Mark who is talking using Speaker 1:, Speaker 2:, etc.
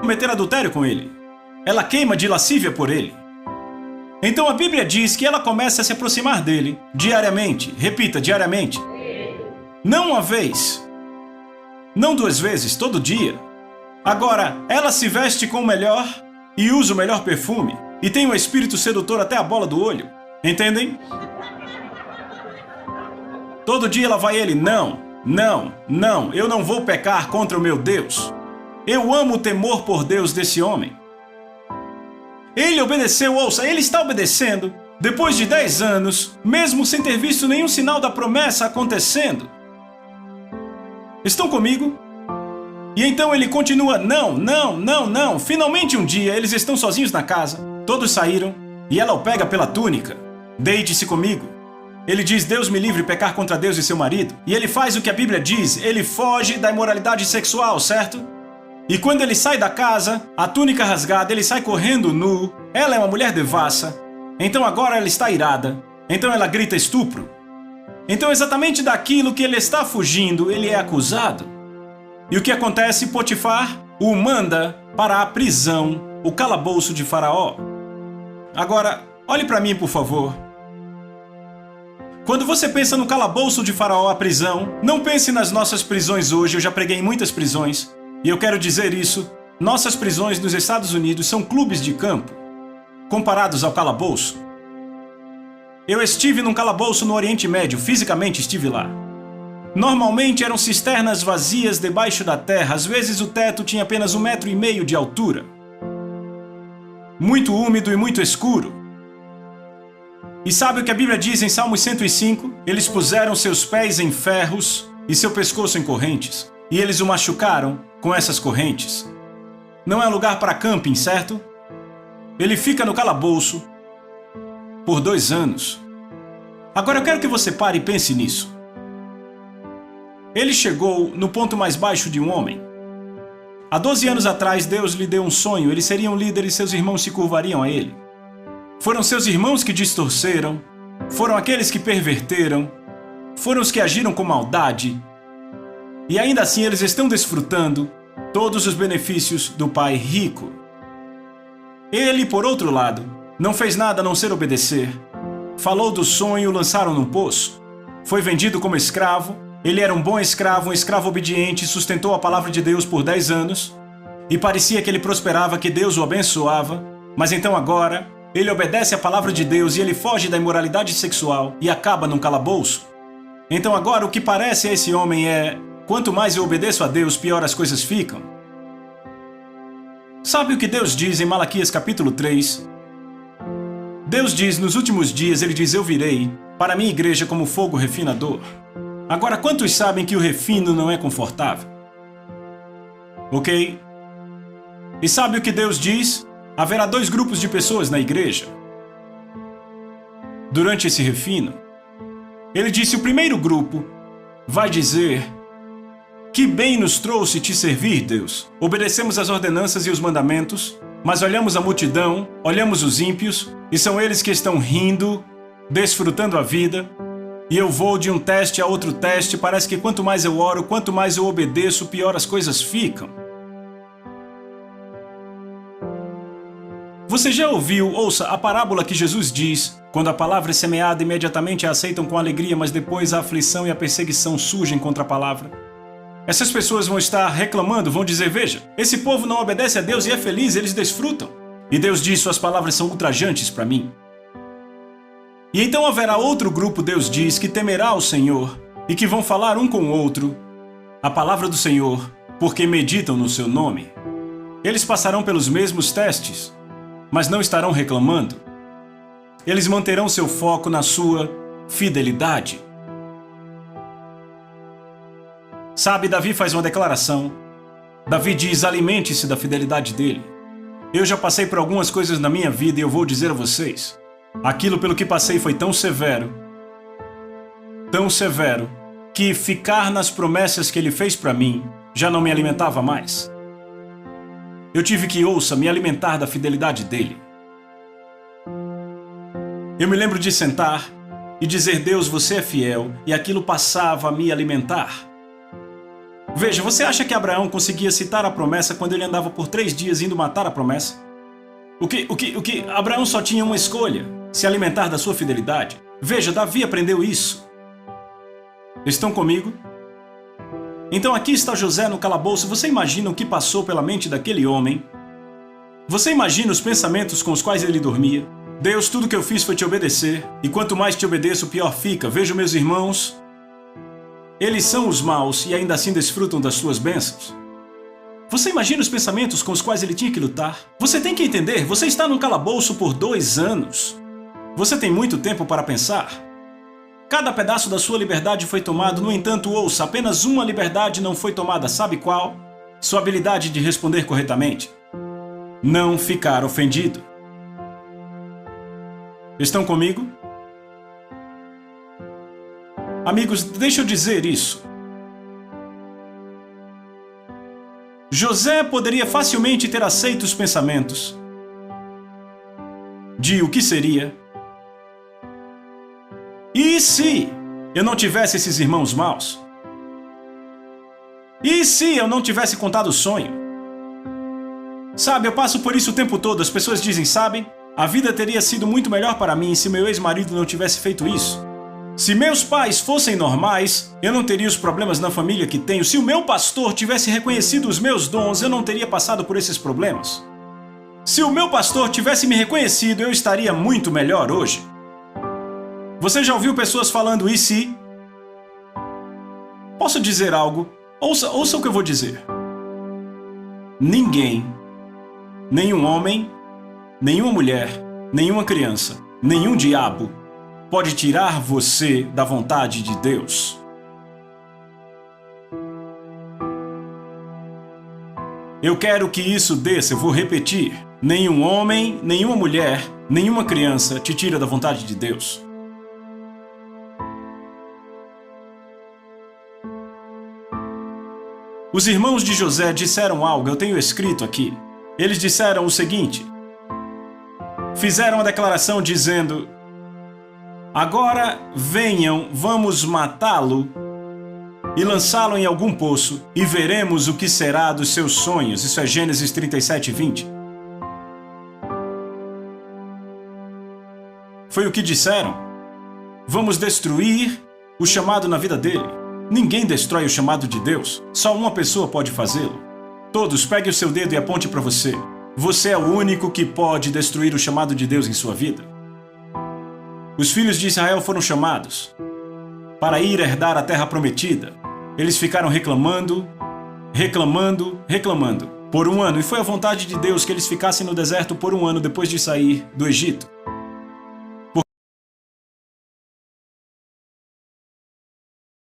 Speaker 1: cometer adultério com ele. Ela queima de lascívia por ele. Então a Bíblia diz que ela começa a se aproximar dele diariamente. Repita, diariamente. Não uma vez. Não 2 vezes, todo dia. Agora, ela se veste com o melhor e usa o melhor perfume. E tem um espírito sedutor até a bola do olho. Entendem? Todo dia ela vai a ele, não, eu não vou pecar contra o meu Deus. Eu amo o temor por Deus desse homem. Ele obedeceu, ouça, ele está obedecendo depois de 10 anos, mesmo sem ter visto nenhum sinal da promessa acontecendo. Estão comigo? E então ele continua, não. Finalmente um dia eles estão sozinhos na casa, todos saíram, e ela o pega pela túnica. Deite-se comigo. Ele diz, Deus me livre de pecar contra Deus e seu marido. E ele faz o que a Bíblia diz, ele foge da imoralidade sexual, certo? E quando ele sai da casa, a túnica rasgada, ele sai correndo nu. Ela é uma mulher devassa. Então agora ela está irada. Então ela grita estupro. Então exatamente daquilo que ele está fugindo, ele é acusado. E o que acontece? Potifar o manda para a prisão, o calabouço de Faraó. Agora, olhe para mim, por favor. Quando você pensa no calabouço de Faraó, a prisão, não pense nas nossas prisões hoje. Eu já preguei em muitas prisões. E eu quero dizer isso. Nossas prisões nos Estados Unidos são clubes de campo, comparados ao calabouço. Eu estive num calabouço no Oriente Médio, fisicamente estive lá. Normalmente eram cisternas vazias debaixo da terra. Às vezes o teto tinha apenas 1,5 metro de altura. Muito úmido e muito escuro. E sabe o que a Bíblia diz em Salmos 105? Eles puseram seus pés em ferros e seu pescoço em correntes. E eles o machucaram com essas correntes. Não é lugar para camping, certo? Ele fica no calabouço por 2 anos. Agora eu quero que você pare e pense nisso. Ele chegou no ponto mais baixo de um homem. Há 12 anos atrás, Deus lhe deu um sonho. Ele seria um líder e seus irmãos se curvariam a ele. Foram seus irmãos que distorceram, foram aqueles que perverteram, foram os que agiram com maldade. E ainda assim eles estão desfrutando todos os benefícios do pai rico. Ele, por outro lado, não fez nada a não ser obedecer. Falou do sonho, lançaram num poço. Foi vendido como escravo. Ele era um bom escravo, um escravo obediente, sustentou a palavra de Deus por 10 anos. E parecia que ele prosperava, que Deus o abençoava. Mas então agora, ele obedece à palavra de Deus e ele foge da imoralidade sexual e acaba num calabouço. Então agora o que parece a esse homem é, quanto mais eu obedeço a Deus, pior as coisas ficam. Sabe o que Deus diz em Malaquias capítulo 3? Deus diz, nos últimos dias, ele diz, eu virei para a minha igreja como fogo refinador. Agora, quantos sabem que o refino não é confortável? Ok? E sabe o que Deus diz? Haverá 2 grupos de pessoas na igreja. Durante esse refino, ele disse, o primeiro grupo vai dizer, que bem nos trouxe te servir, Deus. Obedecemos as ordenanças e os mandamentos, mas olhamos a multidão, olhamos os ímpios, e são eles que estão rindo, desfrutando a vida, e eu vou de um teste a outro teste, parece que quanto mais eu oro, quanto mais eu obedeço, pior as coisas ficam. Você já ouviu, ouça, a parábola que Jesus diz, quando a palavra é semeada, imediatamente a aceitam com alegria, mas depois a aflição e a perseguição surgem contra a palavra? Essas pessoas vão estar reclamando, vão dizer, veja, esse povo não obedece a Deus e é feliz, eles desfrutam. E Deus diz, suas palavras são ultrajantes para mim. E então haverá outro grupo, Deus diz, que temerá o Senhor e que vão falar um com o outro a palavra do Senhor, porque meditam no seu nome. Eles passarão pelos mesmos testes, mas não estarão reclamando. Eles manterão seu foco na sua fidelidade. Sabe, Davi faz uma declaração. Davi diz, alimente-se da fidelidade dele. Eu já passei por algumas coisas na minha vida e eu vou dizer a vocês, aquilo pelo que passei foi tão severo, que ficar nas promessas que ele fez para mim já não me alimentava mais. Eu tive que, ouça, me alimentar da fidelidade dele. Eu me lembro de sentar e dizer, Deus, você é fiel, e aquilo passava a me alimentar. Veja, você acha que Abraão conseguia citar a promessa quando ele andava por 3 dias indo matar a promessa? Abraão só tinha uma escolha: se alimentar da sua fidelidade. Veja, Davi aprendeu isso. Estão comigo? Então aqui está José no calabouço. Você imagina o que passou pela mente daquele homem? Você imagina os pensamentos com os quais ele dormia? Deus, tudo que eu fiz foi te obedecer, e quanto mais te obedeço, pior fica. Vejo meus irmãos. Eles são os maus e ainda assim desfrutam das suas bênçãos. Você imagina os pensamentos com os quais ele tinha que lutar? Você tem que entender, você está num calabouço por 2 anos. Você tem muito tempo para pensar. Cada pedaço da sua liberdade foi tomado, no entanto, ouça, apenas uma liberdade não foi tomada, sabe qual? Sua habilidade de responder corretamente. Não ficar ofendido. Estão comigo? Amigos, deixa eu dizer isso. José poderia facilmente ter aceito os pensamentos de o que seria. E se eu não tivesse esses irmãos maus? E se eu não tivesse contado o sonho? Sabe, eu passo por isso o tempo todo. As pessoas dizem, sabe, a vida teria sido muito melhor para mim se meu ex-marido não tivesse feito isso. Se meus pais fossem normais, eu não teria os problemas na família que tenho. Se o meu pastor tivesse reconhecido os meus dons, eu não teria passado por esses problemas. Se o meu pastor tivesse me reconhecido, eu estaria muito melhor hoje. Você já ouviu pessoas falando e se? Posso dizer algo? Ouça o que eu vou dizer. Ninguém, nenhum homem, nenhuma mulher, nenhuma criança, nenhum diabo pode tirar você da vontade de Deus. Eu quero que isso desça, eu vou repetir. Nenhum homem, nenhuma mulher, nenhuma criança te tira da vontade de Deus. Os irmãos de José disseram algo, eu tenho escrito aqui. Eles disseram o seguinte. Fizeram a declaração dizendo: agora venham, vamos matá-lo e lançá-lo em algum poço e veremos o que será dos seus sonhos. Isso é Gênesis 37:20. Foi o que disseram. Vamos destruir o chamado na vida dele. Ninguém destrói o chamado de Deus. Só uma pessoa pode fazê-lo. Todos, pegue o seu dedo e aponte para você. Você é o único que pode destruir o chamado de Deus em sua vida. Os filhos de Israel foram chamados para ir herdar a terra prometida. Eles ficaram reclamando por 1 ano. E foi a vontade de Deus que eles ficassem no deserto por 1 ano depois de sair do Egito.